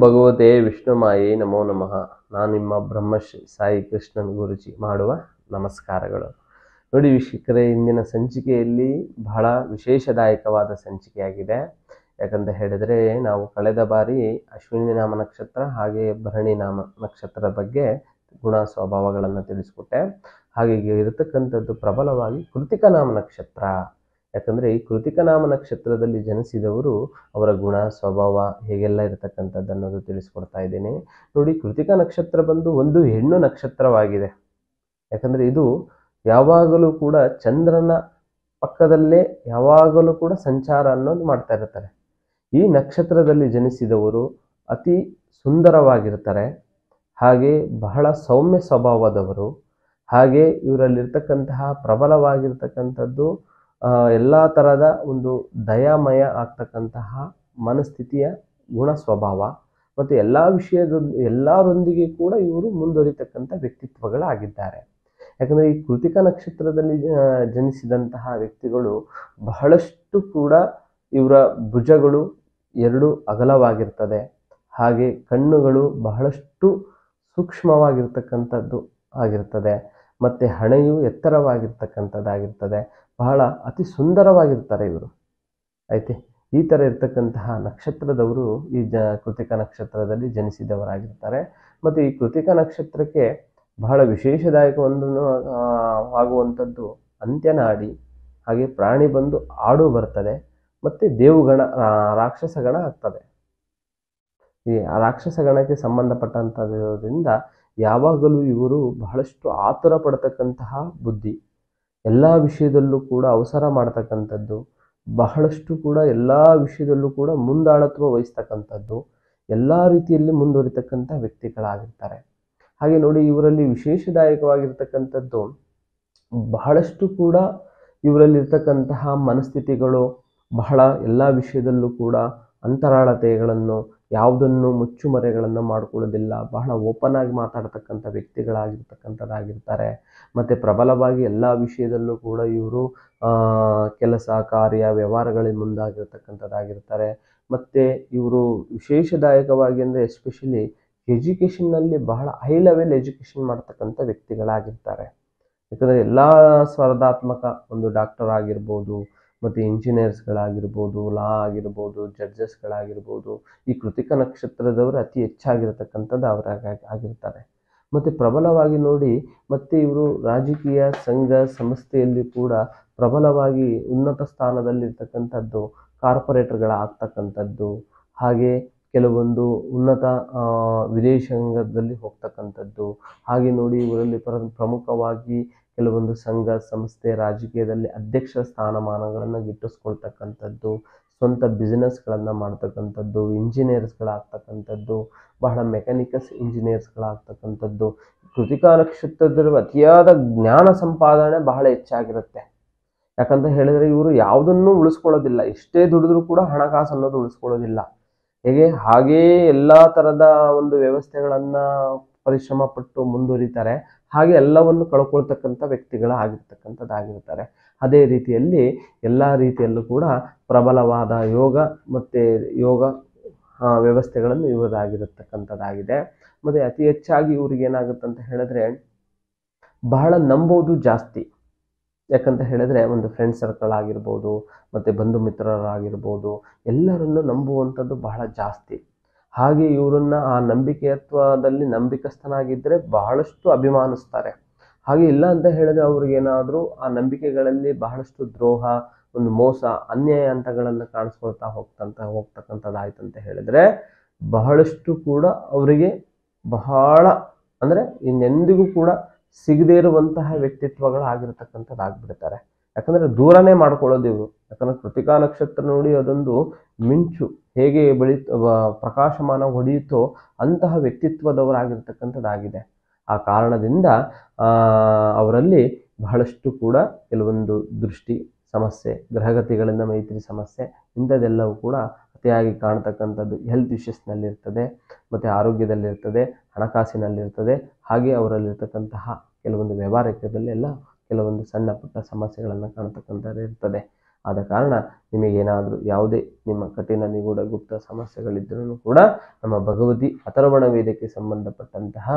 ಭಗವತೆ ವಿಷ್ಣು ಮಾಯೇ ನಮೋ ನಮಃ. ನಾನು ನಿಮ್ಮ ಬ್ರಹ್ಮಶ್ರೀ ಸಾಯಿ ಕೃಷ್ಣನ್ ಗುರುಜಿ ಮಾಡುವ ನಮಸ್ಕಾರಗಳು. ನೋಡಿ ವೀಕ್ಷಕರೇ, ಇಂದಿನ ಸಂಚಿಕೆಯಲ್ಲಿ ಬಹಳ ವಿಶೇಷದಾಯಕವಾದ ಸಂಚಿಕೆಯಾಗಿದೆ. ಯಾಕಂತ ಹೇಳಿದರೆ, ನಾವು ಕಳೆದ ಬಾರಿ ಅಶ್ವಿನಿ ನಾಮ ನಕ್ಷತ್ರ ಹಾಗೆ ಭರಣಿ ನಾಮ ನಕ್ಷತ್ರದ ಬಗ್ಗೆ ಗುಣ ಸ್ವಭಾವಗಳನ್ನು ತಿಳಿಸ್ಕೊಟ್ಟೆ. ಹಾಗೆ ಇರತಕ್ಕಂಥದ್ದು ಪ್ರಬಲವಾಗಿ ಕೃತಿಕಾ ನಾಮ ನಕ್ಷತ್ರ. ಯಾಕಂದರೆ ಈ ಕೃತಿಕಾ ನಾಮ ನಕ್ಷತ್ರದಲ್ಲಿ ಜನಿಸಿದವರು ಅವರ ಗುಣ ಸ್ವಭಾವ ಹೇಗೆಲ್ಲ ಇರತಕ್ಕಂಥದ್ದು ಅನ್ನೋದು ತಿಳಿಸ್ಕೊಡ್ತಾ ಇದ್ದೀನಿ. ನೋಡಿ, ಕೃತಿಕಾ ನಕ್ಷತ್ರ ಬಂದು ಒಂದು ಹೆಣ್ಣು ನಕ್ಷತ್ರವಾಗಿದೆ. ಯಾಕಂದರೆ ಇದು ಯಾವಾಗಲೂ ಕೂಡ ಚಂದ್ರನ ಪಕ್ಕದಲ್ಲೇ ಯಾವಾಗಲೂ ಕೂಡ ಸಂಚಾರ ಅನ್ನೋದು ಮಾಡ್ತಾ ಇರ್ತಾರೆ. ಈ ನಕ್ಷತ್ರದಲ್ಲಿ ಜನಿಸಿದವರು ಅತಿ ಸುಂದರವಾಗಿರ್ತಾರೆ, ಹಾಗೆ ಬಹಳ ಸೌಮ್ಯ ಸ್ವಭಾವದವರು. ಹಾಗೆ ಇವರಲ್ಲಿರ್ತಕ್ಕಂತಹ ಪ್ರಬಲವಾಗಿರ್ತಕ್ಕಂಥದ್ದು ಎಲ್ಲ ಥರದ ಒಂದು ದಯಾಮಯ ಆಗ್ತಕ್ಕಂತಹ ಮನಸ್ಥಿತಿಯ ಗುಣ ಸ್ವಭಾವ ಮತ್ತು ಎಲ್ಲರೊಂದಿಗೆ ಕೂಡ ಇವರು ಮುಂದುವರಿತಕ್ಕಂಥ ವ್ಯಕ್ತಿತ್ವಗಳಾಗಿದ್ದಾರೆ. ಯಾಕಂದರೆ ಈ ಕೃತಿಕಾ ನಕ್ಷತ್ರದಲ್ಲಿ ಜನಿಸಿದಂತಹ ವ್ಯಕ್ತಿಗಳು ಬಹಳಷ್ಟು ಕೂಡ ಇವರ ಭುಜಗಳು ಎರಡು ಅಗಲವಾಗಿರ್ತದೆ, ಹಾಗೆ ಕಣ್ಣುಗಳು ಬಹಳಷ್ಟು ಸೂಕ್ಷ್ಮವಾಗಿರ್ತಕ್ಕಂಥದ್ದು ಆಗಿರ್ತದೆ, ಮತ್ತು ಹಣೆಯು ಎತ್ತರವಾಗಿರ್ತಕ್ಕಂಥದ್ದಾಗಿರ್ತದೆ. ಬಹಳ ಅತಿ ಸುಂದರವಾಗಿರ್ತಾರೆ ಇವರು. ಆಯ್ತೆ, ಈ ಥರ ಇರ್ತಕ್ಕಂತಹ ನಕ್ಷತ್ರದವರು ಈ ಕೃತಿಕಾ ನಕ್ಷತ್ರದಲ್ಲಿ ಜನಿಸಿದವರಾಗಿರ್ತಾರೆ. ಮತ್ತು ಈ ಕೃತಿಕಾ ನಕ್ಷತ್ರಕ್ಕೆ ಬಹಳ ವಿಶೇಷದಾಯಕ ಆಗುವಂಥದ್ದು ಅಂತ್ಯನಾಡಿ, ಹಾಗೆ ಪ್ರಾಣಿ ಬಂದು ಆಡು ಬರ್ತದೆ, ಮತ್ತು ದೇವುಗಣ ರಾಕ್ಷಸಗಣ ಆಗ್ತದೆ. ಈ ರಾಕ್ಷಸಗಣಕ್ಕೆ ಸಂಬಂಧಪಟ್ಟಂಥದ್ರಿಂದ ಯಾವಾಗಲೂ ಇವರು ಬಹಳಷ್ಟು ಆತುರ ಪಡ್ತಕ್ಕಂತಹ ಬುದ್ಧಿ, ಎಲ್ಲ ವಿಷಯದಲ್ಲೂ ಕೂಡ ಅವಸರ ಮಾಡ್ತಕ್ಕಂಥದ್ದು, ಬಹಳಷ್ಟು ಕೂಡ ಎಲ್ಲ ವಿಷಯದಲ್ಲೂ ಕೂಡ ಮುಂದಾಳತ್ವ ವಹಿಸ್ತಕ್ಕಂಥದ್ದು, ಎಲ್ಲ ರೀತಿಯಲ್ಲಿ ಮುಂದುವರಿತಕ್ಕಂಥ ವ್ಯಕ್ತಿಗಳಾಗಿರ್ತಾರೆ. ಹಾಗೆ ನೋಡಿ, ಇವರಲ್ಲಿ ವಿಶೇಷದಾಯಕವಾಗಿರ್ತಕ್ಕಂಥದ್ದು ಬಹಳಷ್ಟು ಕೂಡ ಇವರಲ್ಲಿರ್ತಕ್ಕಂತಹ ಮನಸ್ಥಿತಿಗಳು ಬಹಳ ಎಲ್ಲ ವಿಷಯದಲ್ಲೂ ಕೂಡ ಅಂತರಾಳತೆಗಳನ್ನು, ಯಾವುದನ್ನು ಮುಚ್ಚುಮರೆಗಳನ್ನು ಮಾಡ್ಕೊಳ್ಳೋದಿಲ್ಲ, ಬಹಳ ಓಪನ್ ಆಗಿ ಮಾತಾಡ್ತಕ್ಕಂಥ ವ್ಯಕ್ತಿಗಳಾಗಿರ್ತಕ್ಕಂಥದ್ದಾಗಿರ್ತಾರೆ. ಮತ್ತು ಪ್ರಬಲವಾಗಿ ಎಲ್ಲ ವಿಷಯದಲ್ಲೂ ಕೂಡ ಇವರು ಕೆಲಸ ಕಾರ್ಯ ವ್ಯವಹಾರಗಳಲ್ಲಿ ಮುಂದಾಗಿರ್ತಕ್ಕಂಥದ್ದಾಗಿರ್ತಾರೆ. ಮತ್ತು ಇವರು ವಿಶೇಷದಾಯಕವಾಗಿ ಅಂದರೆ ಎಸ್ಪೆಷಲಿ ಎಜುಕೇಷನ್ನಲ್ಲಿ ಬಹಳ ಹೈ ಲೆವೆಲ್ ಎಜುಕೇಷನ್ ಮಾಡ್ತಕ್ಕಂಥ ವ್ಯಕ್ತಿಗಳಾಗಿರ್ತಾರೆ. ಯಾಕಂದರೆ ಎಲ್ಲ ಸ್ಪರ್ಧಾತ್ಮಕ ಒಂದು ಡಾಕ್ಟರ್ ಆಗಿರ್ಬೋದು, ಮತ್ತು ಇಂಜಿನಿಯರ್ಸ್ಗಳಾಗಿರ್ಬೋದು, ಲಾ ಆಗಿರ್ಬೋದು, ಜಡ್ಜಸ್ಗಳಾಗಿರ್ಬೋದು, ಈ ಕೃತಿಕಾ ನಕ್ಷತ್ರದವರು ಅತಿ ಹೆಚ್ಚಾಗಿರ್ತಕ್ಕಂಥದ್ದು ಆಗಿರ್ತಾರೆ. ಮತ್ತು ಪ್ರಬಲವಾಗಿ ನೋಡಿ, ಮತ್ತು ಇವರು ರಾಜಕೀಯ ಸಂಘ ಸಂಸ್ಥೆಯಲ್ಲಿ ಕೂಡ ಪ್ರಬಲವಾಗಿ ಉನ್ನತ ಸ್ಥಾನದಲ್ಲಿರ್ತಕ್ಕಂಥದ್ದು, ಕಾರ್ಪೊರೇಟರ್ಗಳಾಗ್ತಕ್ಕಂಥದ್ದು, ಹಾಗೆ ಕೆಲವೊಂದು ಉನ್ನತ ವಿದೇಶಾಂಗದಲ್ಲಿ ಹೋಗ್ತಕ್ಕಂಥದ್ದು. ಹಾಗೆ ನೋಡಿ, ಇವರಲ್ಲಿ ಪ್ರಮುಖವಾಗಿ ಕೆಲವೊಂದು ಸಂಘ ಸಂಸ್ಥೆ ರಾಜಕೀಯದಲ್ಲಿ ಅಧ್ಯಕ್ಷ ಸ್ಥಾನಮಾನಗಳನ್ನು ಗಿಟ್ಟಿಸ್ಕೊಳ್ತಕ್ಕಂಥದ್ದು, ಸ್ವಂತ ಬಿಸ್ನೆಸ್ಗಳನ್ನು ಮಾಡ್ತಕ್ಕಂಥದ್ದು, ಇಂಜಿನಿಯರ್ಸ್ಗಳಾಗ್ತಕ್ಕಂಥದ್ದು, ಬಹಳ ಮೆಕ್ಯಾನಿಕಲ್ಸ್ ಇಂಜಿನಿಯರ್ಸ್ಗಳಾಗ್ತಕ್ಕಂಥದ್ದು. ಕೃತಿಕಾ ನಕ್ಷತ್ರದಲ್ಲಿ ಅತಿಯಾದ ಜ್ಞಾನ ಸಂಪಾದನೆ ಬಹಳ ಹೆಚ್ಚಾಗಿರುತ್ತೆ. ಯಾಕಂತ ಹೇಳಿದರೆ ಇವರು ಯಾವುದನ್ನೂ ಉಳಿಸ್ಕೊಳ್ಳೋದಿಲ್ಲ, ಎಷ್ಟೇ ದುಡಿದ್ರೂ ಕೂಡ ಹಣಕಾಸು ಅನ್ನೋದು ಉಳಿಸ್ಕೊಳ್ಳೋದಿಲ್ಲ. ಹಾಗೇ ಎಲ್ಲ ಥರದ ಒಂದು ವ್ಯವಸ್ಥೆಗಳನ್ನು ಪರಿಶ್ರಮ ಪಟ್ಟು ಮುಂದುವರಿತಾರೆ, ಹಾಗೆ ಎಲ್ಲವನ್ನು ಕಳ್ಕೊಳ್ತಕ್ಕಂಥ ವ್ಯಕ್ತಿಗಳಾಗಿರ್ತಕ್ಕಂಥದ್ದಾಗಿರ್ತಾರೆ. ಅದೇ ರೀತಿಯಲ್ಲಿ ಎಲ್ಲ ರೀತಿಯಲ್ಲೂ ಕೂಡ ಪ್ರಬಲವಾದ ಯೋಗ ವ್ಯವಸ್ಥೆಗಳನ್ನು ಇವರದಾಗಿರತಕ್ಕಂಥದ್ದಾಗಿದೆ. ಮತ್ತು ಅತಿ ಹೆಚ್ಚಾಗಿ ಇವ್ರಿಗೆ ಏನಾಗುತ್ತೆ ಅಂತ ಹೇಳಿದ್ರೆ, ಬಹಳ ನಂಬೋದು ಜಾಸ್ತಿ. ಯಾಕಂತ ಹೇಳಿದ್ರೆ, ಒಂದು ಫ್ರೆಂಡ್ ಸರ್ಕಲ್ ಆಗಿರ್ಬೋದು, ಮತ್ತು ಬಂಧು ಮಿತ್ರರಾಗಿರ್ಬೋದು, ಎಲ್ಲರನ್ನು ನಂಬುವಂಥದ್ದು ಬಹಳ ಜಾಸ್ತಿ. ಹಾಗೆ ಇವರನ್ನು ಆ ನಂಬಿಕೆಯತ್ವದಲ್ಲಿ ನಂಬಿಕಸ್ಥನಾಗಿದ್ದರೆ ಬಹಳಷ್ಟು ಅಭಿಮಾನಿಸ್ತಾರೆ. ಹಾಗೆ ಇಲ್ಲ ಅಂತ ಹೇಳಿದ್ರೆ ಅವ್ರಿಗೇನಾದರೂ ಆ ನಂಬಿಕೆಗಳಲ್ಲಿ ಬಹಳಷ್ಟು ದ್ರೋಹ, ಒಂದು ಮೋಸ, ಅನ್ಯಾಯ ಹಂತಗಳನ್ನು ಕಾಣಿಸ್ಕೊಳ್ತಾ ಹೋಗ್ತಕ್ಕಂಥದ್ದಾಯ್ತಂತ ಹೇಳಿದ್ರೆ ಬಹಳಷ್ಟು ಕೂಡ ಅವರಿಗೆ ಬಹಳ ಅಂದರೆ ಇನ್ನೆಂದಿಗೂ ಕೂಡ ಸಿಗದೇ ಇರುವಂತಹ ವ್ಯಕ್ತಿತ್ವಗಳಾಗಿರ್ತಕ್ಕಂಥದ್ದಾಗ್ಬಿಡ್ತಾರೆ. ಯಾಕಂದರೆ ದೂರನೇ ಮಾಡ್ಕೊಳ್ಳೋದು ಇವರು. ಯಾಕಂದರೆ ಕೃತಿಕಾ ನಕ್ಷತ್ರ ನೋಡಿ, ಅದೊಂದು ಮಿಂಚು ಹೇಗೆ ಪ್ರಕಾಶಮಾನ ಹೊಡೆಯುತ್ತೋ ಅಂತಹ ವ್ಯಕ್ತಿತ್ವದವರಾಗಿರ್ತಕ್ಕಂಥದ್ದಾಗಿದೆ. ಆ ಕಾರಣದಿಂದ ಅವರಲ್ಲಿ ಬಹಳಷ್ಟು ಕೂಡ ಕೆಲವೊಂದು ದೃಷ್ಟಿ ಸಮಸ್ಯೆ, ಗ್ರಹಗತಿಗಳಿಂದ ಮೈತ್ರಿ ಸಮಸ್ಯೆ, ಇಂಥದ್ದೆಲ್ಲವೂ ಕೂಡ ಅತಿಯಾಗಿ ಕಾಣ್ತಕ್ಕಂಥದ್ದು ಹೆಲ್ತ್ ಇಶ್ಯೂಸ್ನಲ್ಲಿರ್ತದೆ, ಮತ್ತು ಆರೋಗ್ಯದಲ್ಲಿರ್ತದೆ, ಹಣಕಾಸಿನಲ್ಲಿರ್ತದೆ. ಹಾಗೆ ಅವರಲ್ಲಿರ್ತಕ್ಕಂತಹ ಕೆಲವೊಂದು ವ್ಯವಹಾರಿಕದಲ್ಲೆಲ್ಲ ಕೆಲವೊಂದು ಸಣ್ಣ ಪುಟ್ಟ ಸಮಸ್ಯೆಗಳನ್ನು ಕಾಣ್ತಕ್ಕಂಥದ್ದು ಇರ್ತದೆ. ಆದ ಕಾರಣ ನಿಮಗೇನಾದರೂ ಯಾವುದೇ ನಿಮ್ಮ ಕಠಿಣ ನಿಗೂಢ ಗುಪ್ತ ಸಮಸ್ಯೆಗಳಿದ್ದರೂ ಕೂಡ ನಮ್ಮ ಭಗವತಿ ಅಥರ್ವಣ ವೇದಕ್ಕೆ ಸಂಬಂಧಪಟ್ಟಂತಹ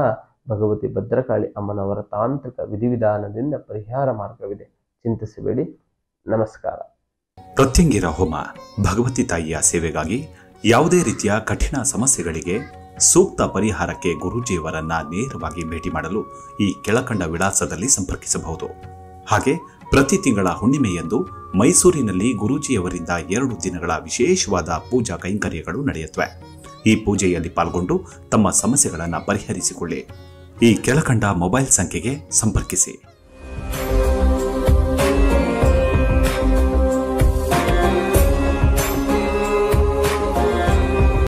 ಭಗವತಿ ಭದ್ರಕಾಳಿ ಅಮ್ಮನವರ ತಾಂತ್ರಿಕ ವಿಧಿವಿಧಾನದಿಂದ ಪರಿಹಾರ ಮಾರ್ಗವಿದೆ. ಚಿಂತಿಸಬೇಡಿ. ನಮಸ್ಕಾರ. ಪ್ರತ್ಯಂಗಿರ ಹೋಮ ಭಗವತಿ ತಾಯಿಯ ಸೇವೆಗಾಗಿ ಯಾವುದೇ ರೀತಿಯ ಕಠಿಣ ಸಮಸ್ಯೆಗಳಿಗೆ ಸೂಕ್ತ ಪರಿಹಾರಕ್ಕೆ ಗುರೂಜಿಯವರನ್ನ ನೇರವಾಗಿ ಭೇಟಿ ಮಾಡಲು ಈ ಕೆಳಕಂಡ ವಿಳಾಸದಲ್ಲಿ ಸಂಪರ್ಕಿಸಬಹುದು. ಹಾಗೆ ಪ್ರತಿ ತಿಂಗಳ ಹುಣ್ಣಿಮೆಯಂದು ಮೈಸೂರಿನಲ್ಲಿ ಗುರೂಜಿಯವರಿಂದ 2 ದಿನಗಳ ವಿಶೇಷವಾದ ಪೂಜಾ ಕೈಂಕರ್ಯಗಳು ನಡೆಯುತ್ತವೆ. ಈ ಪೂಜೆಯಲ್ಲಿ ಪಾಲ್ಗೊಂಡು ತಮ್ಮ ಸಮಸ್ಯೆಗಳನ್ನು ಪರಿಹರಿಸಿಕೊಳ್ಳಿ. ಈ ಕೆಳಕಂಡ ಮೊಬೈಲ್ ಸಂಖ್ಯೆಗೆ ಸಂಪರ್ಕಿಸಿ.